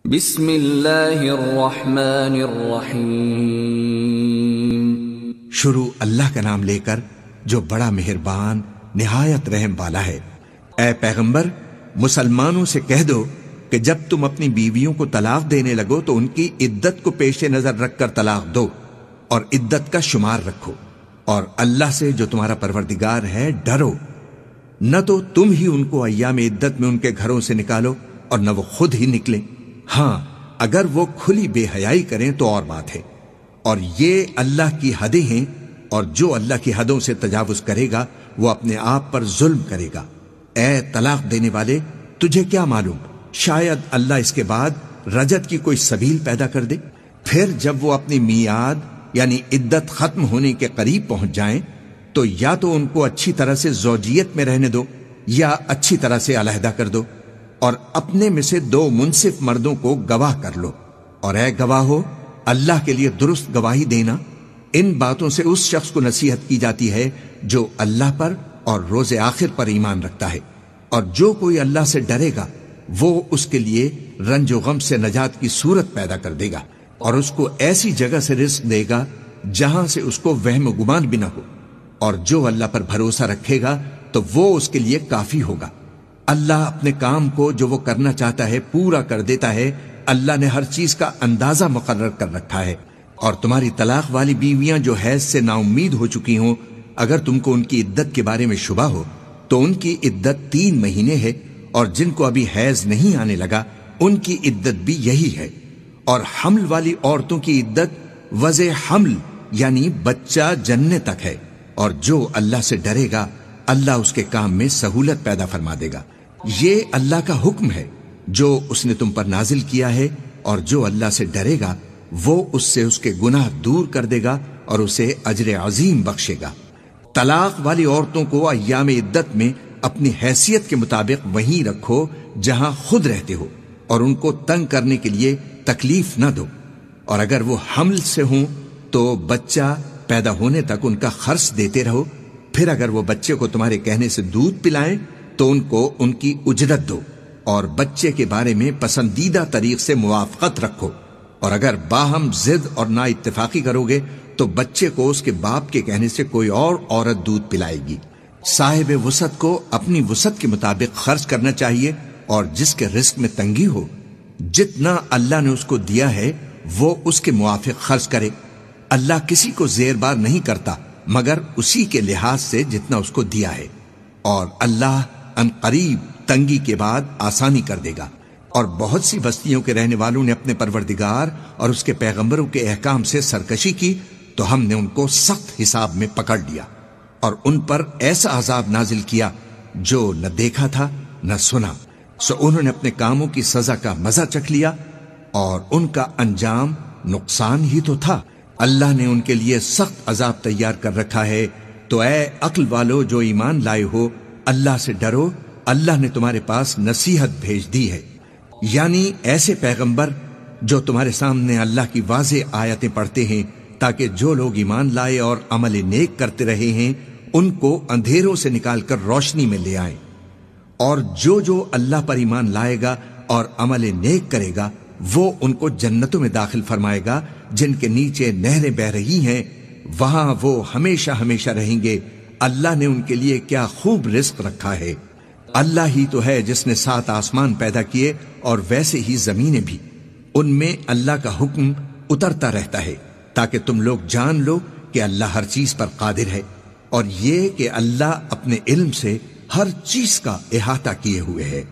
بسم اللہ الرحمن الرحیم۔ شروع اللہ کا نام لے کر جو بڑا مہربان نہایت رحم والا ہے۔ اے پیغمبر، مسلمانوں سے کہہ دو کہ جب تم اپنی بیویوں کو طلاق دینے لگو تو ان کی عدت کو پیش نظر رکھ کر طلاق دو اور عدت کا شمار رکھو، اور اللہ سے جو تمہارا پروردگار ہے ڈرو۔ نہ تو تم ہی ان کو ایام عدت میں ان کے گھروں سے نکالو اور نہ وہ خود ہی نکلیں۔ ہاں، اگر وہ کھلی بے حیائی کریں تو اور بات ہے، اور یہ اللہ کی حدیں ہیں، اور جو اللہ کی حدوں سے تجاوز کرے گا وہ اپنے آپ پر ظلم کرے گا۔ اے طلاق دینے والے، تجھے کیا معلوم، شاید اللہ اس کے بعد رجعت کی کوئی سبیل پیدا کر دے۔ پھر جب وہ اپنی میعاد یعنی عدت ختم ہونے کے قریب پہنچ جائیں تو یا تو ان کو اچھی طرح سے زوجیت میں رہنے دو یا اچھی طرح سے علیحدہ کر دو، اور اپنے میں سے 2 منصف مردوں کو گواہ کر لو، اور اے گواہو، اللہ کے لیے درست گواہی دینا۔ ان باتوں سے اس شخص کو نصیحت کی جاتی ہے جو اللہ پر اور روز آخر پر ایمان رکھتا ہے، اور جو کوئی اللہ سے ڈرے گا وہ اس کے لیے رنج و غم سے نجات کی صورت پیدا کر دے گا، اور اس کو ایسی جگہ سے رزق دے گا جہاں سے اس کو وہم و گمان بھی نہ ہو، اور جو اللہ پر بھروسہ رکھے گا تو وہ اس کے لیے کافی ہوگا۔ اللہ اپنے کام کو جو وہ کرنا چاہتا ہے پورا کر دیتا ہے۔ اللہ نے ہر چیز کا اندازہ مقرر کر رکھا ہے۔ اور تمہاری طلاق والی بیویاں جو حیض سے نا امید ہو چکی ہوں، اگر تم کو ان کی عدت کے بارے میں شبہ ہو تو ان کی عدت 3 مہینے ہے، اور جن کو ابھی حیض نہیں آنے لگا ان کی عدت بھی یہی ہے۔ اور حمل والی عورتوں کی عدت وضع حمل یعنی بچہ جننے تک ہے، اور جو اللہ سے ڈرے گا اللہ اس کے کام میں سہولت پیدا فرما دے گا۔ یہ اللہ کا حکم ہے جو اس نے تم پر نازل کیا ہے، اور جو اللہ سے ڈرے گا وہ اس سے اس کے گناہ دور کر دے گا اور اسے اجر عظیم بخشے گا۔ طلاق والی عورتوں کو ایام عدت میں اپنی حیثیت کے مطابق وہیں رکھو جہاں خود رہتے ہو، اور ان کو تنگ کرنے کے لیے تکلیف نہ دو، اور اگر وہ حمل سے ہوں تو بچہ پیدا ہونے تک ان کا خرچ دیتے رہو۔ پھر اگر وہ بچے کو تمہارے کہنے سے دودھ پلائیں تو ان کو ان کی اجرت دو، اور بچے کے بارے میں پسندیدہ طریق سے موافقت رکھو، اور اگر باہم ضد اور نا اتفاقی کرو گے تو بچے کو اس کے باپ کے کہنے سے کوئی اور عورت دودھ پلائے گی۔ صاحب وسعت کو اپنی وسعت کے مطابق خرچ کرنا چاہیے، اور جس کے رزق میں تنگی ہو جتنا اللہ نے اس کو دیا ہے وہ اس کے موافق خرچ کرے۔ اللہ کسی کو زیر بار نہیں کرتا مگر اسی کے لحاظ سے جتنا اس کو دیا ہے، اور اللہ ان قریب تنگی کے بعد آسانی کر دے گا۔ اور بہت سی بستیوں کے رہنے والوں نے اپنے پروردگار اور اس کے پیغمبروں کے احکام سے سرکشی کی تو ہم نے ان کو سخت حساب میں پکڑ لیا، اور ان پر ایسا عذاب نازل کیا جو نہ دیکھا تھا نہ سنا۔ سو انہوں نے اپنے کاموں کی سزا کا مزہ چکھ لیا، اور ان کا انجام نقصان ہی تو تھا۔ اللہ نے ان کے لیے سخت عذاب تیار کر رکھا ہے۔ تو اے عقل والو جو ایمان لائے ہو، اللہ سے ڈرو، اللہ نے تمہارے پاس نصیحت بھیج دی ہے، یعنی ایسے پیغمبر جو تمہارے سامنے اللہ کی واضح آیتیں پڑھتے ہیں تاکہ جو لوگ ایمان لائے اور عمل نیک کرتے رہے ہیں ان کو اندھیروں سے نکال کر روشنی میں لے آئیں، اور جو اللہ پر ایمان لائے گا اور عمل نیک کرے گا وہ ان کو جنتوں میں داخل فرمائے گا جن کے نیچے نہریں بہ رہی ہیں، وہاں وہ ہمیشہ ہمیشہ رہیں گے۔ اللہ نے ان کے لیے کیا خوب رزق رکھا ہے۔ اللہ ہی تو ہے جس نے 7 آسمان پیدا کیے اور ویسے ہی زمینیں بھی، ان میں اللہ کا حکم اترتا رہتا ہے تاکہ تم لوگ جان لو کہ اللہ ہر چیز پر قادر ہے، اور یہ کہ اللہ اپنے علم سے ہر چیز کا احاطہ کیے ہوئے ہے۔